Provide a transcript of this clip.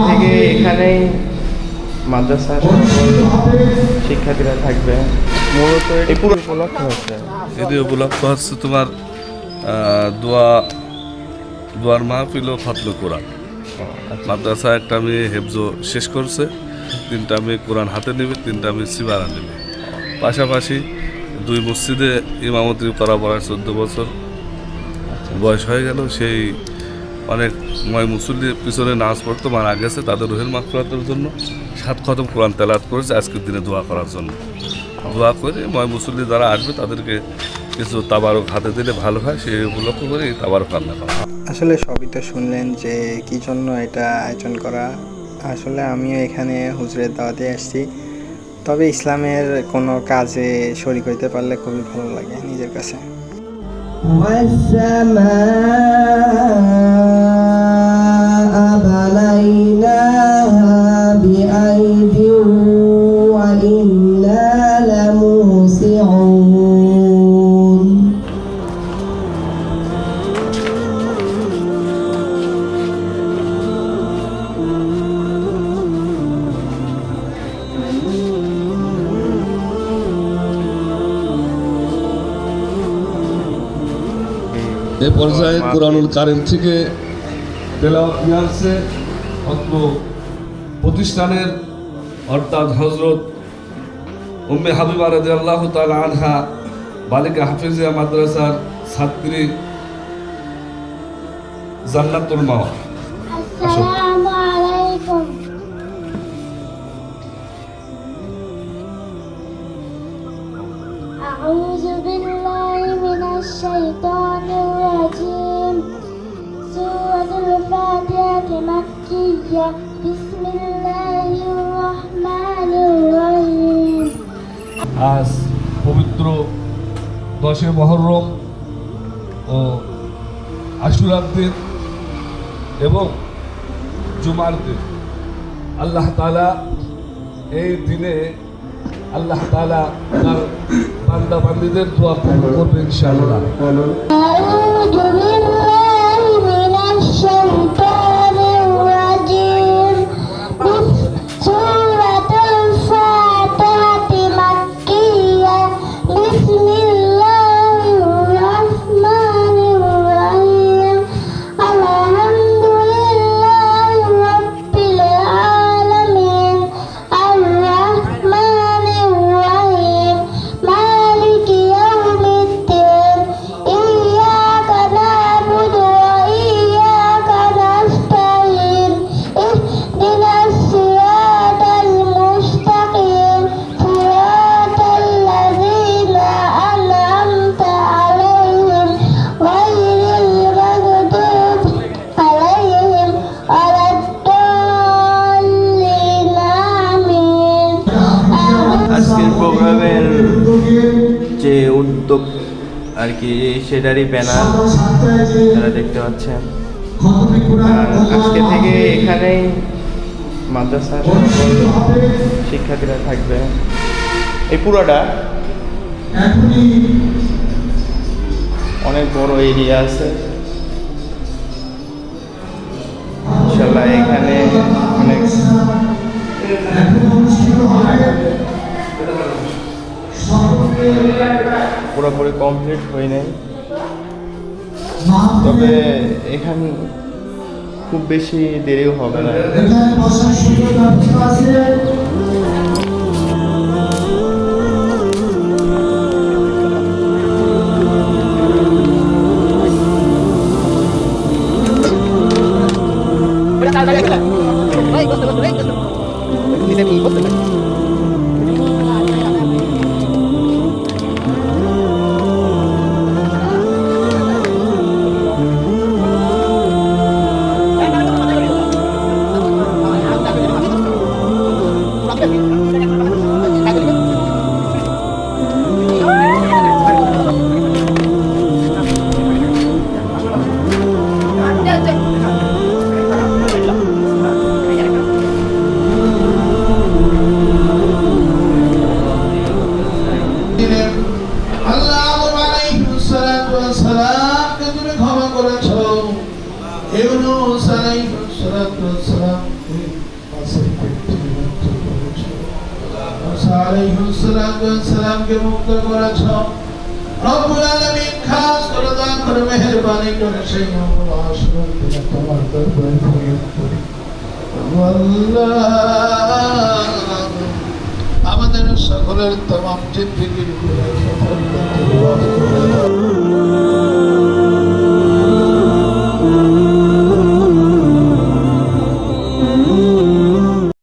থেকে এখানেই মাদ্রাসার শিক্ষার্থীরা থাকবে। মূলত এই পুরো উপলক্ষ হচ্ছে এটি উপলক্ষ হচ্ছে তোমার দোয়ার মাহফিল ও খতম কোরআন। মাদ্রাসা একটা আমি হেফজ শেষ করছে, 3টা আমি কোরআন হাতে নেবে, 3টা আমি সিবারা নেবে। পাশাপাশি 2 মসজিদে ইমামতি করা পড়ায় 14 বছর বয়স হয়ে গেল। সেই অনেক মুসল্লির পিছনে নামাজ পড়তো মারা গেছে, তাদের রুহের মাগফিরাতের জন্য 7 খতম কোরআন তেলাওয়াত করেছে আজকের দিনে দোয়া করার জন্য। দোয়া করে মুসল্লি যারা আসবে তাদেরকে কিছু তাবারক হাতে দিলে ভালো হয়, সেই উপলক্ষ করে এই তাবারক রান্না করা। আসলে সবই তো শুনলেন যে কী জন্য এটা আয়োজন করা। আসলে আমিও এখানে হুজুরের দাওয়াতে আসছি, তবে ইসলামের কোনো কাজে শরীক হইতে পারলে খুবই ভালো লাগে নিজের কাছে। এ পর্যায়ে কোরআনুল কারিম থেকে তেলাওয়াত নিয়ে আসছে অত্র প্রতিষ্ঠানের অর্থাৎ হজরত উম্মে হাবিবা রাদিয়াল্লাহু তাআলা আনহা বালিকা হাফিজিয়া মাদ্রাসার ছাত্রী জান্নাতুল মাওয়া। আসসালামু আলাইকুম। আউযু বিল্লাহি মিনাশ শাইতানির রাজিম। সূরাতুল ফাতিহা মাক্কিয়্যাহ। বিসমিল্লাহির রহমানির রহিম। আজ পবিত্র 10 মুহররম ও আশুরার দিন এবং জুমার দিন। আল্লাহ তাআলা এই দিনে আল্লাহ তাআলা তার বান্দা বান্দীদের দোয়া কবুল করবে ইনশাআল্লাহ। আউযু বিল্লাহি মিনাশ শাইতানির রাজিম। সূরাতুল ফাতিহা মাক্কিয়্যাহ। বিসমিল্লাহির রহমানির রহিম। আলহামদুলিল্লাহি রাব্বিল আলামিন। আর রহমানির রহিম। মালিকি ইয়াউমিদ্দিন। ইয়্যাকা না'বুদু ওয়া ইয়্যাকা নাস্তাঈন। ইহদিনাস সিরাতাল মুস্তাকিম। সিরাতাল লাযীনা আন'আমতা আলাইহিম গায়রিল মাগদুবি আলাইহিম ওয়ালাদ-দাল্লিন। আমিন। আজকের প্রোগ্রামের যে উদ্যোগ আর কি সেটারই ব্যানার যারা দেখতে পাচ্ছেন। আর আজকে থেকে এখানেই মাদ্রাসার শিক্ষার্থীরা থাকবে। এই পুরোটা অনেক বড় এরিয়া আছে ইনশাল্লাহ। এখানে অনেক পুরোপুরি কমপ্লিট হয়ে নাই, তবে এখানে খুব বেশি দেরিও হবে না। সালাতুসালামকে পাশের পেটে মুক্ত করেছ মুসা আলাইহিস সালামকে মুক্ত করেছ রব্বুল আলামিন খাস করে দয়া করে মেহেরবানি করে সেই মহাসুরকে তোমার দরবারে ফরিয়াদ করি আল্লাহ আমাদের সকলের तमाम জিন্দেগীর গুনাহ